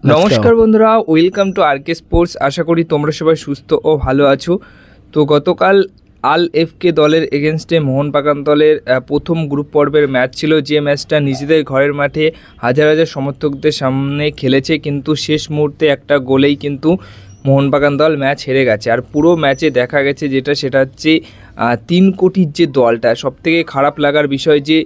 নমস্কার বন্ধুরা, welcome to আরকে sports. আশা করি তোমরা সবাই সুস্থ ও ভালো আছো। তো গতকাল আল এফকে দলের এগেনস্টে মোহনবাগান দলের প্রথম গ্রুপ পর্বের ম্যাচ ছিল, যে ম্যাচটা নিজেদের ঘরের মাঠে হাজার হাজার সমর্থকদের সামনে খেলেছে, কিন্তু শেষ মুহূর্তে একটা গোলেই কিন্তু মোহনবাগান দল ম্যাচ হেরে গেছে। আর পুরো ম্যাচে দেখা গেছে সেটা হচ্ছে 3 কোটির যে দলটা, সবথেকে খারাপ লাগার বিষয় যে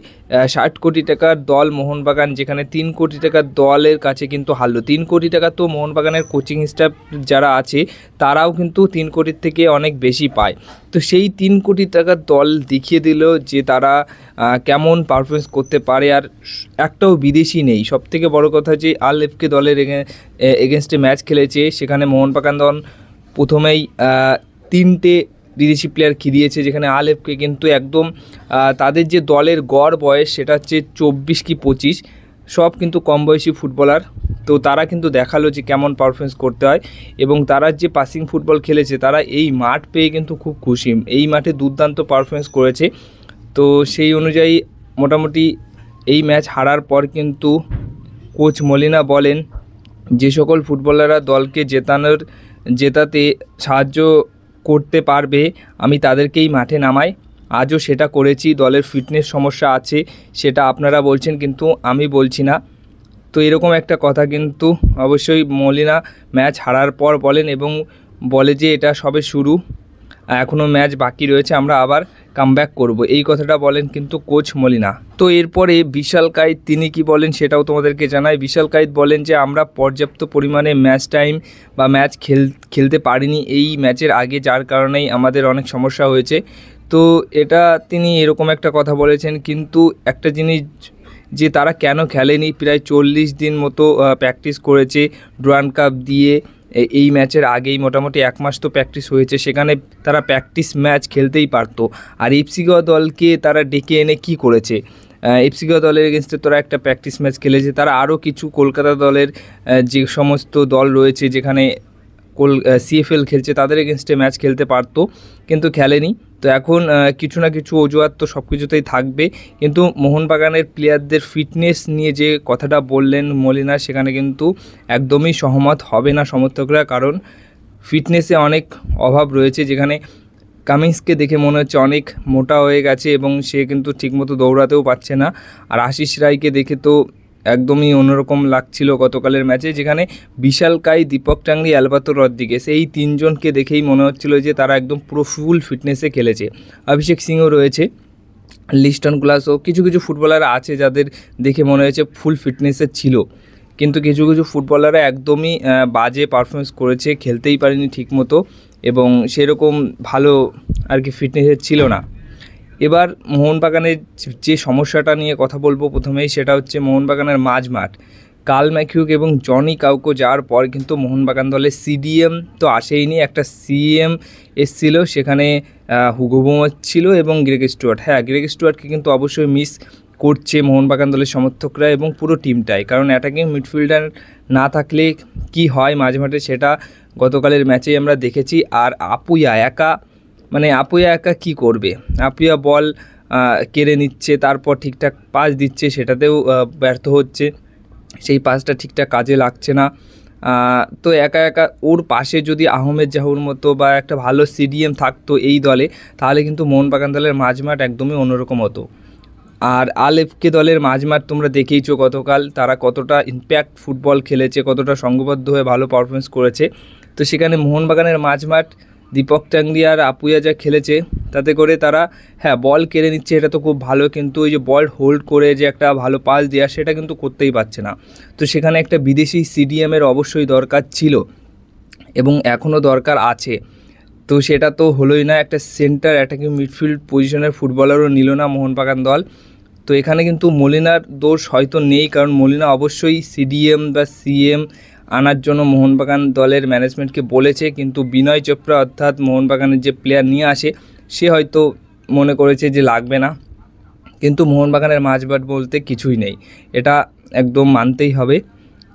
60 কোটি টাকার দল মোহনবাগান, যেখানে 3 কোটি টাকার দলের কাছে কিন্তু হারলো। 3 কোটি টাকা তো মোহনবাগানের কোচিং স্টাফ যারা আছে তারাও কিন্তু 3 কোটির থেকে অনেক বেশি পায়। তো সেই 3 কোটি টাকার দল দেখিয়ে দিল যে তারা কেমন পারফরমেন্স করতে পারে, আর একটাও বিদেশি নেই। সবথেকে বড় কথা যে আল এফকে দলের এগেনস্টে ম্যাচ খেলেছে, সেখানে মোহনবাগান দল প্রথমেই 3টে বিদেশি প্লেয়ার খেলিয়েছে, যেখানে আল এফকে কিন্তু একদম তাদের যে দলের গড় বয়স সেটা হচ্ছে 24 কি 25, সব কিন্তু কম বয়সী ফুটবলার। তো তারা কিন্তু দেখালো যে কেমন পারফরমেন্স করতে হয়, এবং তারা যে পাসিং ফুটবল খেলেছে, তারা এই মাঠ পেয়ে কিন্তু খুব খুশি। এই মাঠে দুর্দান্ত পারফরমেন্স করেছে। তো সেই অনুযায়ী মোটামুটি এই ম্যাচ হারার পর কিন্তু কোচ মলিনা বলেন যে সকল ফুটবলাররা দলকে জেতাতে সাহায্য করতে পারবে আমি তাদেরকেই মাঠে নামাই। আজও সেটা করেছি। দলের ফিটনেস সমস্যা আছে সেটা আপনারা বলছেন, কিন্তু আমি বলছি না। তো এরকম একটা কথা কিন্তু অবশ্যই মলিনা ম্যাচ হারার পর বলেন, এবং বলে যে এটা সবে শুরু, এখনও ম্যাচ বাকি রয়েছে, আমরা আবার কামব্যাক করব, এই কথাটা বলেন কিন্তু কোচ মলিনা। তো এরপরে বিশাল কায়েত তিনি কি বলেন সেটাও তোমাদেরকে জানাই। বিশাল কায়েত বলেন যে আমরা পর্যাপ্ত পরিমাণে ম্যাচ টাইম বা ম্যাচ খেলতে পারিনি এই ম্যাচের আগে, যার কারণেই আমাদের অনেক সমস্যা হয়েছে। তো এটা তিনি এরকম একটা কথা বলেছেন, কিন্তু একটা জিনিস যে তারা কেন খেলেনি, প্রায় 40 দিন মতো প্র্যাকটিস করেছে ডুরান্ড কাপ দিয়ে। এই ম্যাচের আগেই মোটামুটি 1 মাস তো প্র্যাকটিস হয়েছে, সেখানে তারা প্র্যাকটিস ম্যাচ খেলতেই পারতো। আর এফসি গোয়া দলকে তারা ডেকে এনে কি করেছে? এফসি গোয়া দলের এগেনস্টে তারা একটা প্র্যাকটিস ম্যাচ খেলেছে। তারা আরও কিছু কলকাতা দলের যে সমস্ত দল রয়েছে যেখানে সিএফএল খেলছে, তাদের এগেনস্টে ম্যাচ খেলতে পারতো, কিন্তু খেলেনি। তো এখন কিছু না কিছু অজুহাত তো সব কিছুতেই থাকবে, কিন্তু মোহনবাগানের প্লেয়ারদের ফিটনেস নিয়ে যে কথাটা বললেন মলিনা, সেখানে কিন্তু একদমই সহমত হবে না সমর্থকরা, কারণ ফিটনেসে অনেক অভাব রয়েছে। যেখানে কামিন্সকে দেখে মনে হচ্ছে অনেক মোটা হয়ে গেছে, এবং সে কিন্তু ঠিকমতো দৌড়াতেও পারছে না। আর আশিস রায়কে দেখে তো একদমই অন্যরকম লাগছিল গতকালের ম্যাচে, যেখানে বিশাল কাই, দীপক টাংরি, অ্যালবার্তো রদ্রিগেস, এই 3 জনকে দেখেই মনে হচ্ছিল যে তারা একদম পুরো ফুল ফিটনেসে খেলেছে। অভিষেক সিংও রয়েছে, লিস্টন ক্লাসও, কিছু কিছু ফুটবলার আছে যাদের দেখে মনে হয়েছে ফুল ফিটনেসে ছিল, কিন্তু কিছু কিছু ফুটবলাররা একদমই বাজে পারফরমেন্স করেছে, খেলতেই পারেনি ঠিকমতো, এবং সেরকম ভালো আর কি ফিটনেসের ছিল না। এবার মোহনবাগানের যে সমস্যাটা নিয়ে কথা বলবো প্রথমেই, সেটা হচ্ছে মোহনবাগানের মাঝমাঠ। কার্ল ম্যাকিউক এবং জনি কাউকো যাওয়ার পর কিন্তু মোহনবাগান দলের সিডিএম তো আসেইনি, একটা সিএম এসছিল, সেখানে হুগো বোমাস ছিল এবং গ্রেগ স্টুয়ার্ট। হ্যাঁ, গ্রেগ স্টুয়ার্টকে কিন্তু অবশ্যই মিস করছে মোহনবাগান দলের সমর্থকরা এবং পুরো টিমটাই, কারণ অ্যাটাকিং মিডফিল্ডার না থাকলে কি হয় মাঝমাঠে, সেটা গতকালের ম্যাচেই আমরা দেখেছি। আর আপুয়া একা কী করবে? আপুয়া বল কেড়ে নিচ্ছে, তারপর ঠিকঠাক পাস দিচ্ছে, সেটাতেও ব্যর্থ হচ্ছে, সেই পাসটা ঠিকঠাক কাজে লাগছে না। তো একা ওর পাশে যদি আহমেদ জাহুর মতো বা একটা ভালো সিডিএম থাকতো এই দলে, তাহলে কিন্তু মোহনবাগান দলের মাঝমাঠ একদমই অন্যরকম হতো। আর আল এফকে দলের মাঝমাঠ তোমরা দেখেইছো গতকাল তারা কতটা ইম্প্যাক্ট ফুটবল খেলেছে, কতটা সংঘবদ্ধ হয়ে ভালো পারফরমেন্স করেছে। তো সেখানে মোহনবাগানের মাঝমাঠ দীপক টাংরি আর আপুয়া যা খেলেছে, তাতে করে তারা বল কেড়ে নিচ্ছে, এটা তো খুব ভালো, কিন্তু ওই যে বল হোল্ড করে যে একটা ভালো পাস দেওয়া, সেটা কিন্তু করতেই পারছে না। তো সেখানে একটা বিদেশি সিডিএমের অবশ্যই দরকার ছিল, এবং এখনও দরকার আছে। তো সেটা তো হলোই না, একটা সেন্টার অ্যাটাকিং মিডফিল্ড পজিশনের ফুটবলারও নিল না মোহনবাগান দল। তো এখানে কিন্তু মলিনার দোষ হয়তো নেই, কারণ মলিনা অবশ্যই সিডিএম বা সিএম আনার জন্য মোহনবাগান দলের ম্যানেজমেন্টকে বলেছে, কিন্তু বিনয় চোপড়া অর্থাৎ মোহনবাগানের যে প্লেয়ার নিয়ে আসে, সে হয়তো মনে করেছে যে লাগবে না। কিন্তু মোহনবাগানের মাঝমাঠ বলতে কিছুই নেই, এটা একদম মানতেই হবে।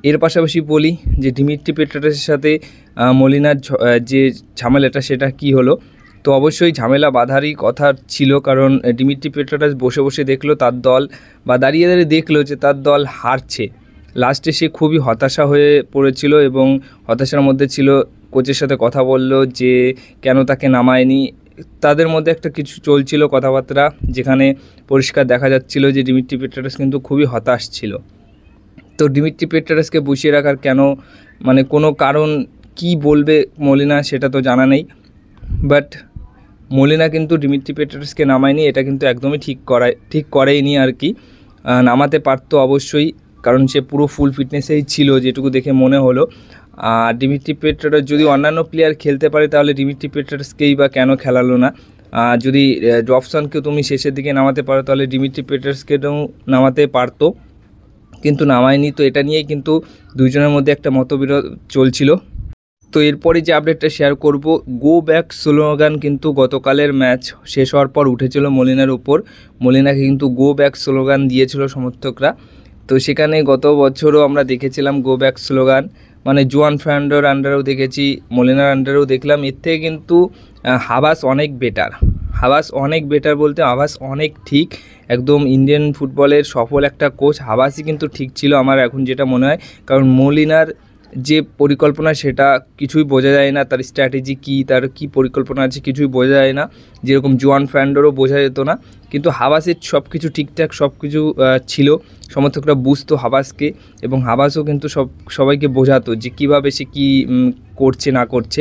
এর পাশাপাশি বলি যে দিমিত্রি পেট্রাসের সাথে মলিনার যে ঝামেলাটা, সেটা কি হলো? তো অবশ্যই ঝামেলা বাঁধারই কথা ছিল, কারণ দিমিত্রি পেট্রাস বসে বসে দেখলো তার দল, বা দাঁড়িয়ে দাঁড়িয়ে দেখলো যে তার দল হারছে, লাস্টে সে খুবই হতাশা হয়ে পড়েছিল এবং হতাশার মধ্যে ছিল। কোচের সাথে কথা বলল যে কেন তাকে নামায়নি। তাদের মধ্যে একটা কিছু চলছিল কথাবার্তা, যেখানে পরিষ্কার দেখা যাচ্ছিল যে দিমিত্রি পেট্রাস কিন্তু খুবই হতাশ ছিল। তো দিমিত্রি পেট্রাসকে বসিয়ে রাখার কেন, মানে কোনো কারণ কি বলবে মলিনা সেটা তো জানা নেই, বাট মলিনা কিন্তু দিমিত্রি পেট্রাসকে নামায়নি, এটা কিন্তু একদমই ঠিক করেইনি আর কি। নামাতে পারতো অবশ্যই, কারণ সে পুরো ফুল ফিটনেসেই ছিল যেটুকু দেখে মনে হলো। আর দিমিত্রি পেট্রাস যদি অন্যান্য প্লেয়ার খেলতে পারে তাহলে দিমিত্রি পেট্রাসকেই বা কেন খেলালো না। যদি রবসনকে তুমি শেষের দিকে নামাতে পারো তাহলে দিমিত্রি পেট্রাসকেও নামাতে পারতো, কিন্তু নামায়নি। তো এটা নিয়েই কিন্তু দুইজনের মধ্যে একটা মতবিরোধ চলছিল। তো এরপরে যে আপডেটটা শেয়ার করব, গো ব্যাক স্লোগান কিন্তু গতকালের ম্যাচ শেষ হওয়ার পর উঠেছিল মলিনার উপর। মলিনাকে কিন্তু গো ব্যাক স্লোগান দিয়েছিল সমর্থকরা। তো সেখানে গত বছরও আমরা দেখেছিলাম গো ব্যাক স্লোগান, মানে জুয়ান ফার্নান্ডোর আন্ডারেও দেখেছি, মলিনার আন্ডারেও দেখলাম। এর থেকে কিন্তু হাবাস অনেক বেটার বলতে হাবাস অনেক ঠিক, একদম ইন্ডিয়ান ফুটবলের সফল একটা কোচ হাবাসই কিন্তু ঠিক ছিল আমার এখন যেটা মনে হয়। কারণ মলিনার যে পরিকল্পনা সেটা কিছুই বোঝা যায় না, তার স্ট্র্যাটেজি কী, তার কী পরিকল্পনা আছে কিছুই বোঝা যায় না, যেরকম জুয়ান ফার্নান্ডোরও বোঝা যেত না। কিন্তু হাবাসের সব কিছু ঠিকঠাক সব কিছু ছিল, সমর্থকরা বুঝতো হাবাসকে, এবং হাবাসও কিন্তু সবাইকে বোঝাতো যে কীভাবে সে কী করছে না করছে।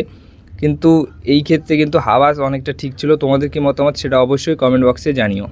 কিন্তু এই ক্ষেত্রে কিন্তু হাবাস অনেকটা ঠিক ছিল। তোমাদের কি মতামত সেটা অবশ্যই কমেন্ট বক্সে জানিও।